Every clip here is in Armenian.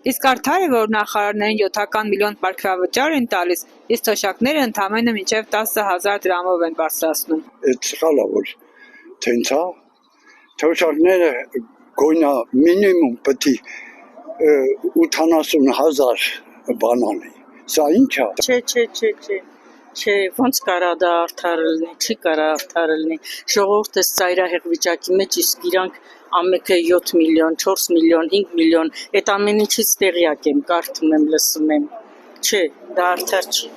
Իսկ արդար է, որ նախարարներին 7 միլիոն պարգևավճար են տալիս, իսկ թոշակները ընդամենը մինչև 10,000 դրամով են բարձրացնում։ Այդ սխալ է, որ թենցա թոշակները գոնա մինիմում պետք է 80,000 բան անի։ Սա ինչ է։ Չէ, ոնց կարա դա արդար լինի, չի կարա արդար լինի։ Ժողովուրդը ծայրահեղ վիճակի մեջ, իսկ իրանք ամենը 7 միլիոն, 4 միլիոն, 5 միլիոն, այդ ամեն ինչից տեղյակ եմ, կարդում եմ, լսում եմ։ Չէ, դա արդար չի,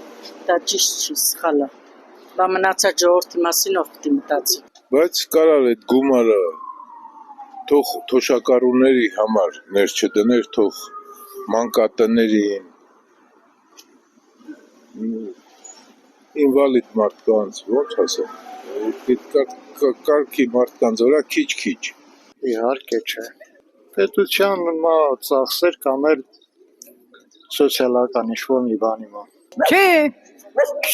դա ճիշտ չի, սխալ է։ Բա մնացած ժողովրդի մասին ով պիտի մտածի։ Բայց կարալ այդ գումարը թող թոշակառուների համար ներ չդներ, թող մանկատներին, ինվալիդ մարդկանց, ոնց ասեմ, կարգի մարդկանց վրա քիչ-քիչ։ Իհարկե չէ։ Պետության ծախսեր կամ էլ սոցիալական ինչ-որ մի բանի մա։ Չէ,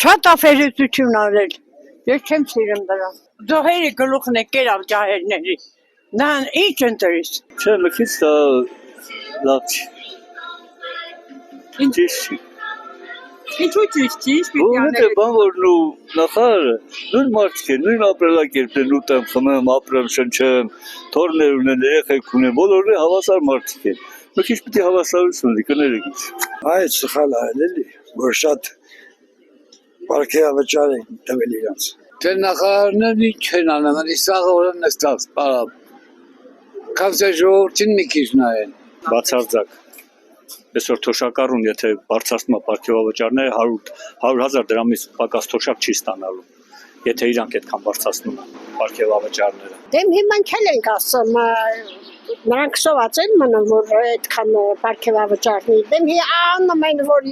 շատ աֆերեցություն արել։ Ես չեմ սիրում դրան։ Զոհերի գլուխն է կերավ ջահերների։ Նա ինչ ընտրիս։ Չէ, մի քիչ դա լավ չի։ Ինչ չի։ Ինչու ճիշտ չի, Որովհետև բան որ նախարարը նույն մարդիկ են, նույն ապրելակերպն են, ուտեմ, խմեմ, ապրեմ, շնչեմ, թորներ ունեն, երեխեք ունեն, բոլորը հավասար մարդիկ են։ Մի քիչ պիտի հավասարություն ունի, կներեք ինչ։ Այդ սխալ է էլի, որ շատ պարգևավճար են տվել իրանց։ Թե նախարարներն ինչ են անում, իսաղը օրը նստած, պարապ։ Կասե ժողովրդին մի քիչ նայեն։ Բացարձակ։ Այսօր թոշակառուն, եթե բարձրացնում է պարգևավճարները 100,000 դրամից պակաս թոշակ չի ստանալու, եթե իրանք այդքան բարձրացնում են պարգևավճարները։ Դեմ հիմա չել ենք ասում, նրանք սոված են մնում, որ այդքան պարգևավճարնի։ Դեմ անում են, որ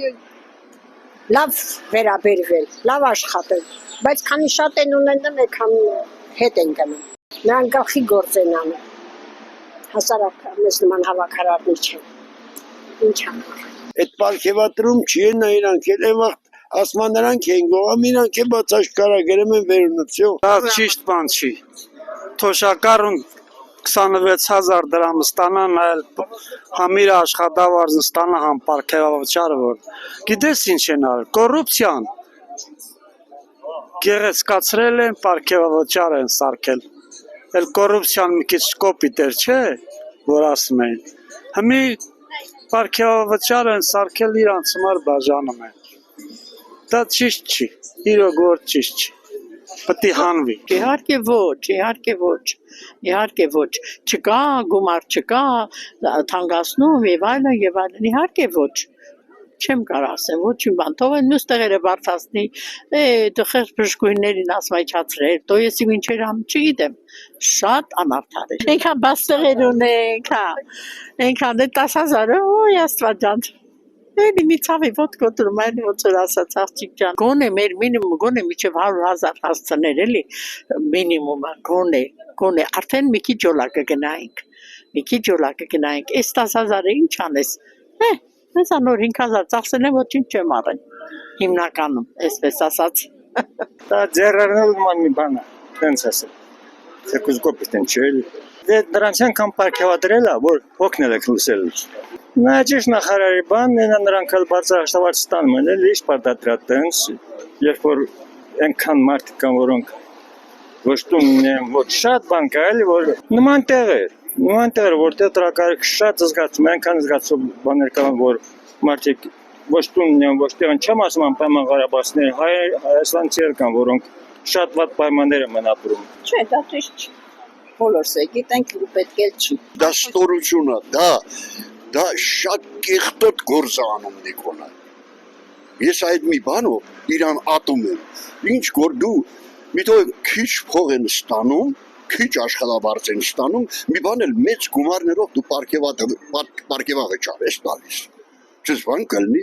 լավ վերաբերվել, լավ աշխատել, բայց քանի շատ են ունենում, այդքան հետ են գնում։ Նրանք գլխի գործ են անում։ Հասարակ մեզ նման հավաքարարներ չեն։ Ինչ համար։ Այդ պարգևատրում չի են իրանք էլ այն վաղ ասման նրանք են գողամ իրանք է բաց աշկարա գրեմ են վերունություն։ Դա ճիշտ բան չի։ Թոշակառուն 26,000 դրամ ստանան, այլ համիր աշխատավարձ ստանա համ պարգևավճարը որ։ Գիտես ինչ են արել, կոռուպցիան։ Գեղեցկացրել են, պարգևավճար են սարքել։ Էլ կոռուպցիան մի քիչ կոպիտ էր, չէ, որ ասում են։ Հիմի պարգևավճար են սարքել իրանց համար բաժանում են։ Դա ճիշտ չի, իրոք որ ճիշտ չի, պետք է հանվի։ Իհարկե ոչ, չկա գումար, չկա թանկացնում եւ այլն, իհարկե ոչ։ Չեմ կարող ասեմ, ոչինչ բան, թող են մյուս տեղերը բարձրացնի, դխեր բժշկուհիներին ասմայչացրել, դո ես ինչեր անում, չգիտեմ, շատ անարդար է։ Այնքան բաց տեղեր ունենք, այնքան 10,000, օй աստված ջան։ Էլի մի ցավի ոտ կոտրում, այլ ոնց որ ասած աղջիկ ջան։ Գոնե մեր մինիմումը գոնե միջև 100,000 հասցներ էլի, մինիմումը գոնե արդեն մի քիչ ջոլա կգնայինք։ Այս 10,000-ը ինչ անես։ Ես անոր 5,000 ծախսել եմ, ոչինչ չեմ առել, հիմնականում, այսպես ասած։ Դա ձեռարնել ման մի բան է, տենց ասել, երկուս կոպիտ են չէ էլի։ Դե դրանց անգամ պարգևադրել է, որ հոգնել եք լուսել։ Նա ճիշտ նախարարի բանն է, նրանք էլ բարձր աշխատավարձ ստանում են, էլի ինչ պար դա դրա տենց, երբ որ այնքան մարդիկ կան, որոնք ոչ տուն ունեն, ոչ շատ բան կա էլի, որ նման տեղեր, որտեղ տրակարկ շատ զգացում, այնքան զգացում բաներ կան, որ մարդիկ ոչ տուն ունեն, ոչ տեղ չեմ ասում անպայման Ղարաբաղցիներ, հայաստանցիներ կան, որոնք շատ վատ պայմաններ են ապրում։ Չէ, դա ճիշտ չի։ Բոլորս է գիտենք, ու պետք է չի։ Դա ստորություն է, դա շատ կեղտոտ գործ է անում Նիկոլը։ Ես այդ մի բանով իրան ատում եմ։ Ինչ որ դու մի թող քիչ փող են ստանում, քիչ աշխատավարձ են ստանում, մի բան էլ մեծ գումարներով դու պարգևավճար ես տալիս։ Չես բան կլինի։